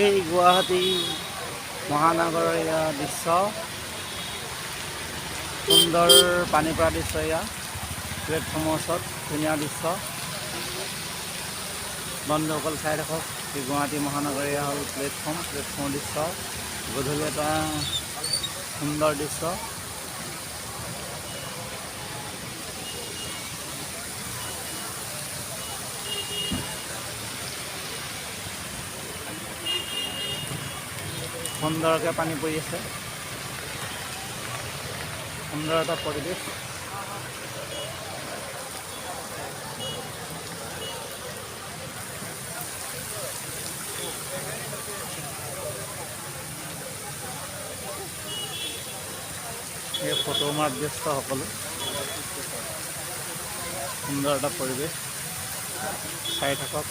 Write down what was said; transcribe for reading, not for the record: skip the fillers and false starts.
এই গুৱাহাটী মহানগৰৰ এয়া দৃশ্য, সুন্দৰ পানী পৰা দৃশ্য। এয়া প্লেটফৰ্মৰ ওচৰত ধুনীয়া দৃশ্য। বন্ধুসকল চাই থাকক, এই গুৱাহাটী মহানগৰ এয়া হ'ল প্লেটফৰ্মৰ দৃশ্য। গধূলি এটা সুন্দৰ দৃশ্য। সুন্দৰকৈ পানী পৰি আছে, সুন্দৰ এটা পৰিৱেশ। এই ফটো মৰাত ব্যস্ত সকলো। সুন্দৰ এটা পৰিৱেশ, চাই থাকক।